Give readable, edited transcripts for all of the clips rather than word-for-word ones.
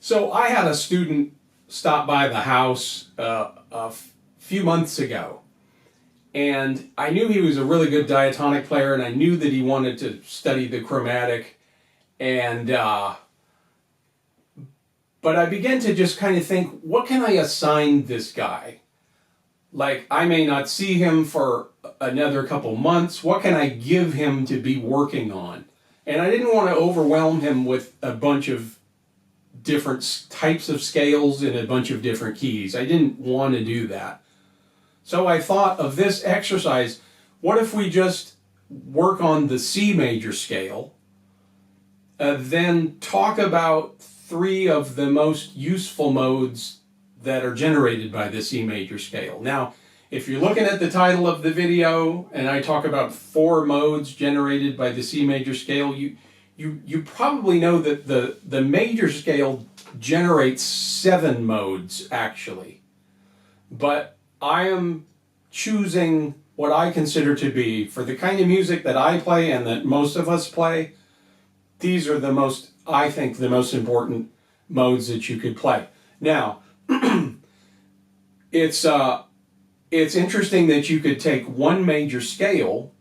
So I had a student stop by the house a few months ago, and I knew he was a really good diatonic player, and I knew that he wanted to study the chromatic, and but I began to just kind of think, what can I assign this guy? Like, I may not see him for another couple months. What can I give him to be working on? And I didn't want to overwhelm him with a bunch of different types of scales in a bunch of different keys. I didn't want to do that. So I thought of this exercise. What if we just work on the C major scale, then talk about 3 of the most useful modes that are generated by the C major scale. Now, if you're looking at the title of the video and I talk about 4 modes generated by the C major scale, you probably know that the major scale generates 7 modes actually. But I am choosing what I consider to be, for the kind of music that I play and that most of us play, these are I think the most important modes that you could play. Now, it's interesting that you could take one major scale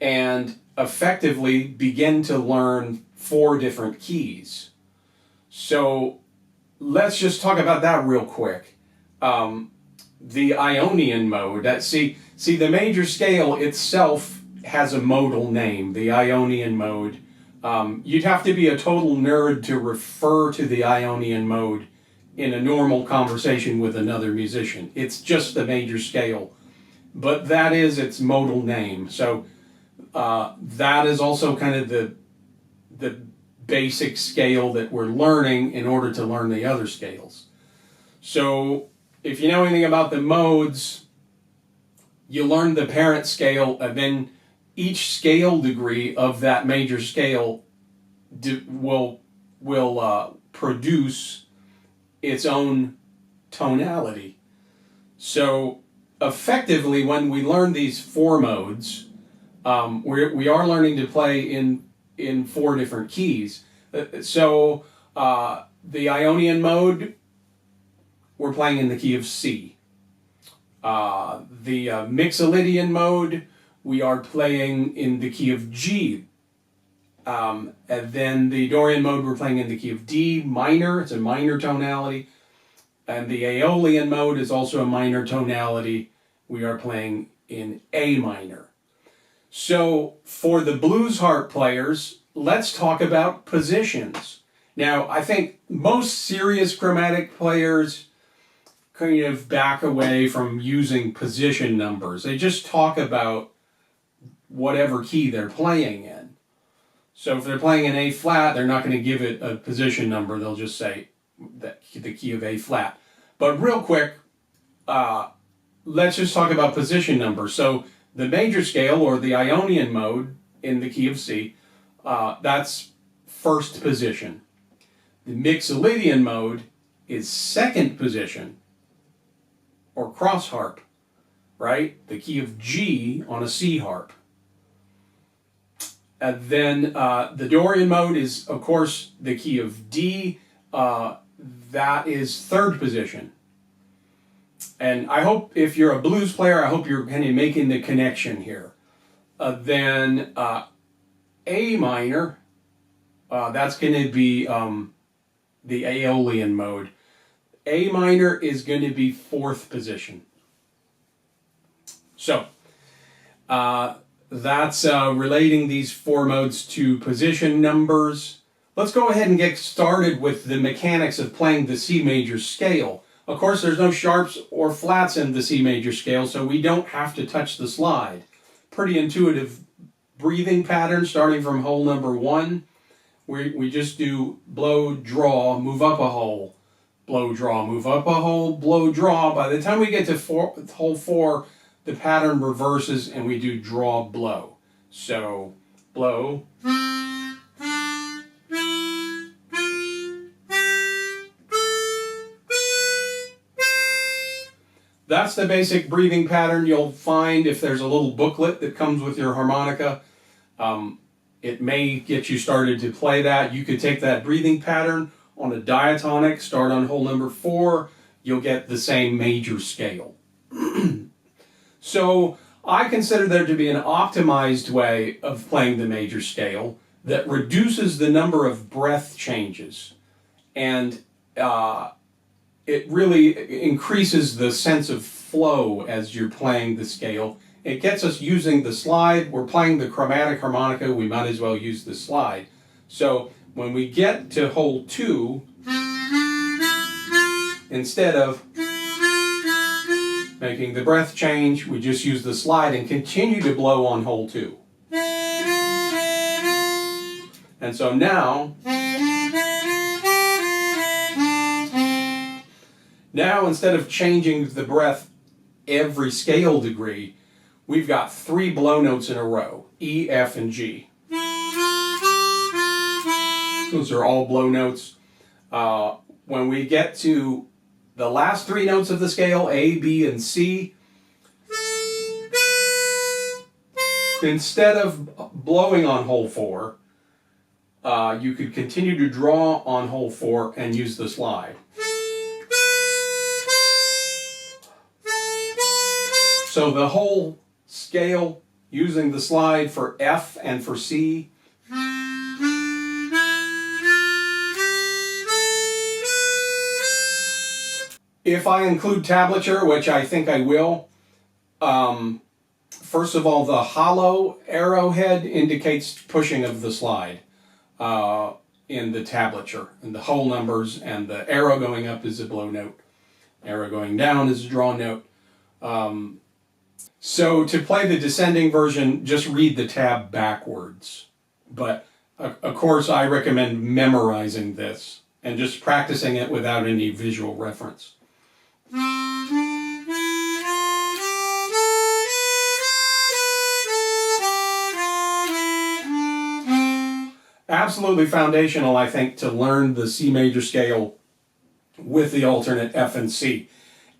and effectively begin to learn 4 different keys. So let's just talk about that real quick. The Ionian mode. The major scale itself has a modal name, the Ionian mode. You'd have to be a total nerd to refer to the Ionian mode in a normal conversation with another musician. It's just the major scale, but that is its modal name. So that is also kind of the basic scale that we're learning in order to learn the other scales. So if you know anything about the modes, you learn the parent scale, and then each scale degree of that major scale will produce its own tonality. So effectively, when we learn these 4 modes, we are learning to play in 4 different keys. So the Ionian mode, we're playing in the key of C. The Mixolydian mode, we are playing in the key of G. And then the Dorian mode, we're playing in the key of D minor. It's a minor tonality. And the Aeolian mode is also a minor tonality. We are playing in A minor. So for the blues harp players, let's talk about positions. Now, I think most serious chromatic players kind of back away from using position numbers. They just talk about whatever key they're playing in. So if they're playing an A flat, they're not going to give it a position number. They'll just say that the key of A flat. But real quick, let's just talk about position numbers. So the major scale, or the Ionian mode in the key of C, that's first position. The Mixolydian mode is second position, or cross harp, right? The key of G on a C harp. And then the Dorian mode is, of course, the key of D. That is third position. And I hope, if you're a blues player, I hope you're kind of making the connection here. Then A minor, that's going to be the Aeolian mode. A minor is going to be fourth position. So that's relating these 4 modes to position numbers. Let's go ahead and get started with the mechanics of playing the C major scale. Of course, there's no sharps or flats in the C major scale, so we don't have to touch the slide. Pretty intuitive breathing pattern starting from hole number 1. We just do blow, draw, move up a hole. Blow, draw, move up a hole, blow, draw. By the time we get to hole 4, the pattern reverses and we do draw, blow. So, blow. That's the basic breathing pattern you'll find if there's a little booklet that comes with your harmonica. It may get you started to play that. You could take that breathing pattern on a diatonic, start on hole number 4, you'll get the same major scale. So I consider there to be an optimized way of playing the major scale that reduces the number of breath changes, and it really increases the sense of flow as you're playing the scale. It gets us using the slide. We're playing the chromatic harmonica, we might as well use the slide. So when we get to hole 2, instead of making the breath change, we just use the slide and continue to blow on hole 2. And so now instead of changing the breath every scale degree, we've got 3 blow notes in a row, E, F, and G. Those are all blow notes. When we get to the last 3 notes of the scale, A, B, and C, instead of blowing on hole 4, you could continue to draw on hole 4 and use the slide. So the whole scale using the slide for F and for C. If I include tablature, which I think I will, first of all, the hollow arrowhead indicates pushing of the slide in the tablature, and the whole numbers, and the arrow going up is a blow note. Arrow going down is a draw note. So to play the descending version, just read the tab backwards. But of course, I recommend memorizing this and just practicing it without any visual reference. Absolutely foundational, I think, to learn the C major scale with the alternate F and C.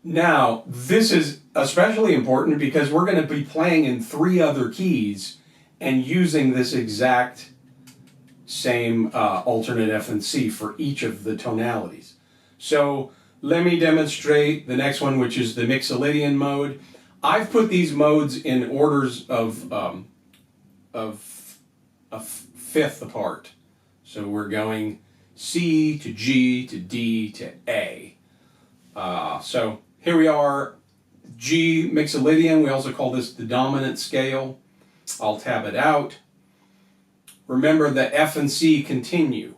Now, this is especially important because we're going to be playing in 3 other keys and using this exact same alternate F and C for each of the tonalities. So let me demonstrate the next one, which is the Mixolydian mode. I've put these modes in orders of a fifth apart. So we're going C to G to D to A. So here we are, G Mixolydian. We also call this the dominant scale. I'll tab it out. Remember the F and C continue.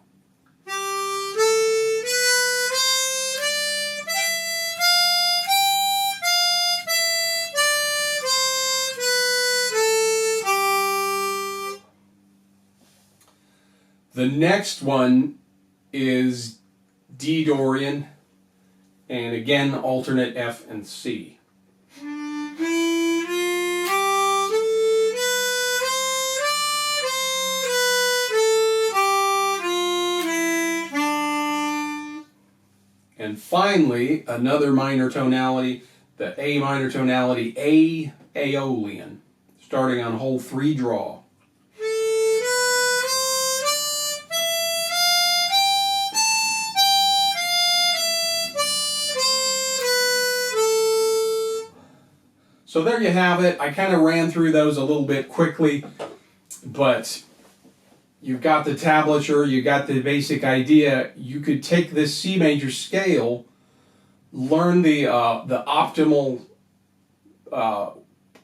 The next one is D Dorian, and again alternate F and C. And finally, another minor tonality, the A minor tonality, A Aeolian, starting on hole 3 draw. So there you have it. I kind of ran through those a little bit quickly, but you've got the tablature, you got the basic idea. You could take this C major scale, learn the optimal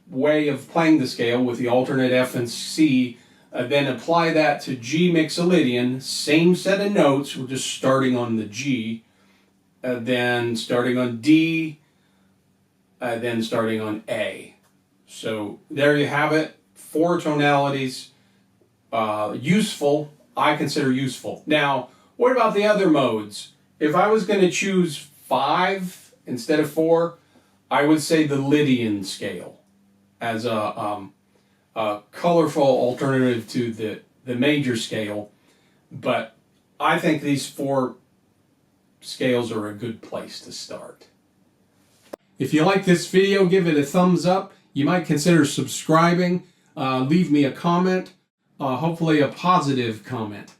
way of playing the scale with the alternate F and C, then apply that to G Mixolydian, same set of notes, we're just starting on the G, then starting on D, then starting on A. So there you have it, 4 tonalities, useful, I consider useful. Now, what about the other modes? If I was going to choose 5 instead of 4, I would say the Lydian scale as a colorful alternative to the major scale, but I think these 4 scales are a good place to start. If you like this video, give it a thumbs up. You might consider subscribing. Leave me a comment, hopefully a positive comment.